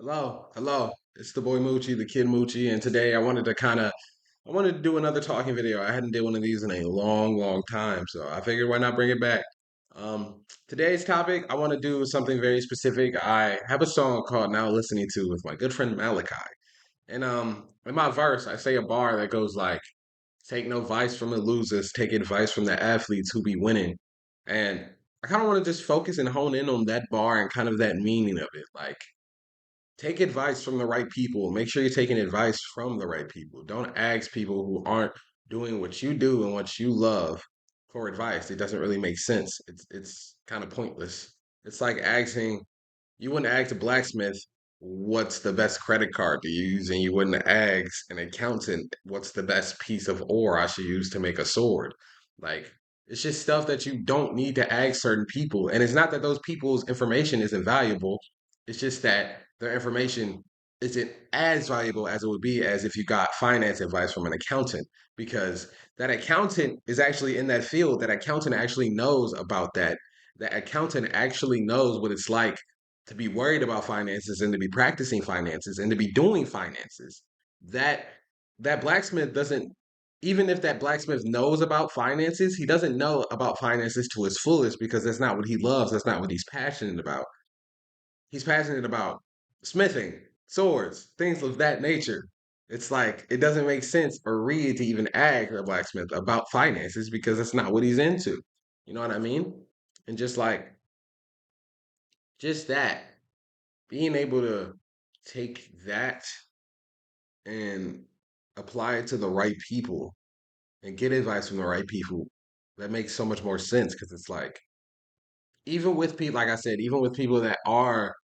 Hello, hello. It's the boy Muchi, the kid Muchi, and today I wanted to do another talking video. I hadn't did one of these in a long, long time, so I figured why not bring it back. Today's topic, I want to do something very specific. I have a song called Now Listening To with my good friend Malachi. And in my verse, I say a bar that goes like, take no advice from the losers, take advice from the athletes who be winning. And I kind of want to just focus and hone in on that bar and kind of that meaning of it. Like take advice from the right people. Make sure you're taking advice from the right people. Don't ask people who aren't doing what you do and what you love for advice. It doesn't really make sense. It's kind of pointless. It's like asking you wouldn't ask a blacksmith what's the best credit card to use, and you wouldn't ask an accountant what's the best piece of ore I should use to make a sword. Like it's just stuff that you don't need to ask certain people. And it's not that those people's information isn't valuable. It's just that their information isn't as valuable as it would be as if you got finance advice from an accountant, because that accountant is actually in that field. That accountant actually knows about that. That accountant actually knows what it's like to be worried about finances and to be practicing finances and to be doing finances. That that blacksmith doesn't, even if that blacksmith knows about finances, he doesn't know about finances to his fullest because that's not what he loves. That's not what he's passionate about. He's passionate about smithing, swords, things of that nature. It's like it doesn't make sense for Reed to even ask a blacksmith about finances because that's not what he's into. You know what I mean? And just that, being able to take that and apply it to the right people and get advice from the right people, that makes so much more sense because it's like, even with people, like I said, even with people that are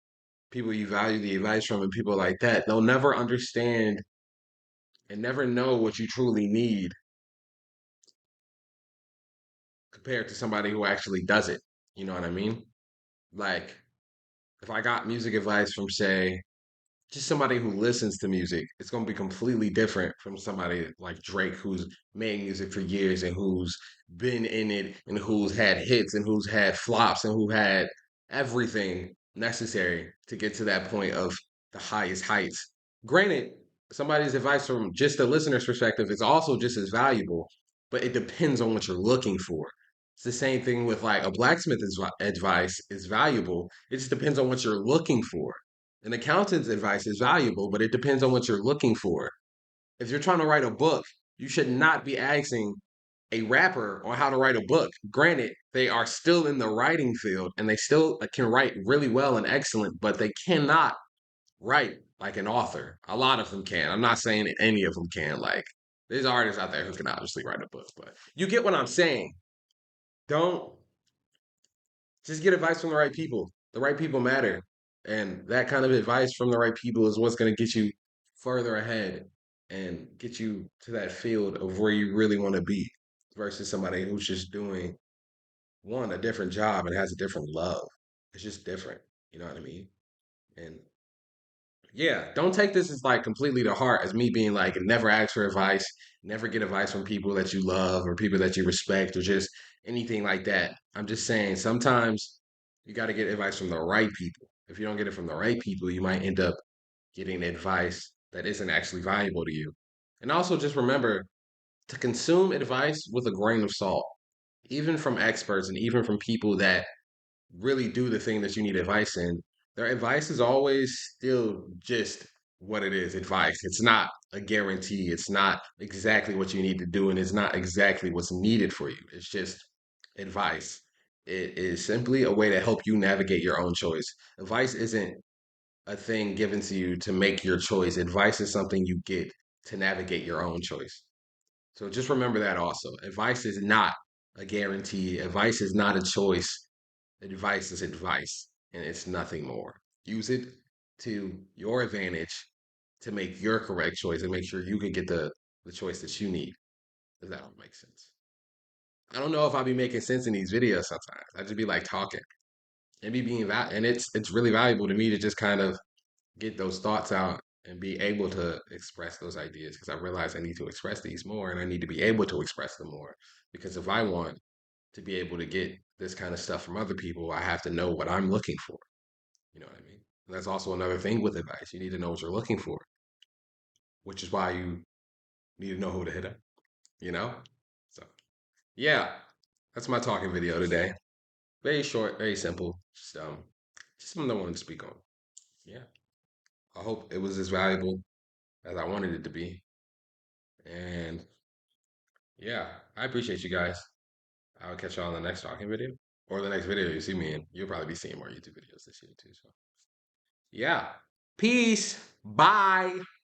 people you value the advice from and people like that, they'll never understand and never know what you truly need compared to somebody who actually does it. You know what I mean? Like, if I got music advice from, say, just somebody who listens to music, it's going to be completely different from somebody like Drake who's made music for years and who's been in it and who's had hits and who's had flops and who had everything necessary to get to that point of the highest heights. Granted, somebody's advice from just the listener's perspective is also just as valuable, but it depends on what you're looking for. It's the same thing with like a blacksmith's advice is valuable. It just depends on what you're looking for. An accountant's advice is valuable, but it depends on what you're looking for. If you're trying to write a book, you should not be asking a rapper on how to write a book. Granted, they are still in the writing field and they still can write really well and excellent, but they cannot write like an author. A lot of them can. I'm not saying that any of them can. Like, there's artists out there who can obviously write a book, but you get what I'm saying. Don't just get advice from the right people. The right people matter. And that kind of advice from the right people is what's going to get you further ahead and get you to that field of where you really want to be versus somebody who's just doing a different job and has a different love. It's just different. You know what I mean? And yeah, don't take this as like completely to heart as me being like, never ask for advice, never get advice from people that you love or people that you respect or just anything like that. I'm just saying sometimes you got to get advice from the right people. If you don't get it from the right people, you might end up getting advice that isn't actually valuable to you. And also just remember to consume advice with a grain of salt, even from experts and even from people that really do the thing that you need advice in, their advice is always still just what it is, advice. It's not a guarantee. It's not exactly what you need to do, and it's not exactly what's needed for you. It's just advice. It is simply a way to help you navigate your own choice. Advice isn't a thing given to you to make your choice. Advice is something you get to navigate your own choice. So just remember that also. Advice is not a guarantee. Advice is not a choice. Advice is advice, and it's nothing more. Use it to your advantage to make your correct choice and make sure you can get the choice that you need. Does that all make sense? I don't know if I'll be making sense in these videos sometimes. I just be like talking and be being and it's really valuable to me to just kind of get those thoughts out and be able to express those ideas because I realize I need to express these more and I need to be able to express them more because if I want to be able to get this kind of stuff from other people, I have to know what I'm looking for. You know what I mean? And that's also another thing with advice. You need to know what you're looking for, which is why you need to know who to hit up, you know? So, yeah, that's my talking video today. Very short, very simple. Just something I wanted to speak on. Yeah. I hope it was as valuable as I wanted it to be. And yeah, I appreciate you guys. I'll catch y'all in the next talking video or the next video you see me in. You'll probably be seeing more YouTube videos this year too. So, yeah. Peace. Bye.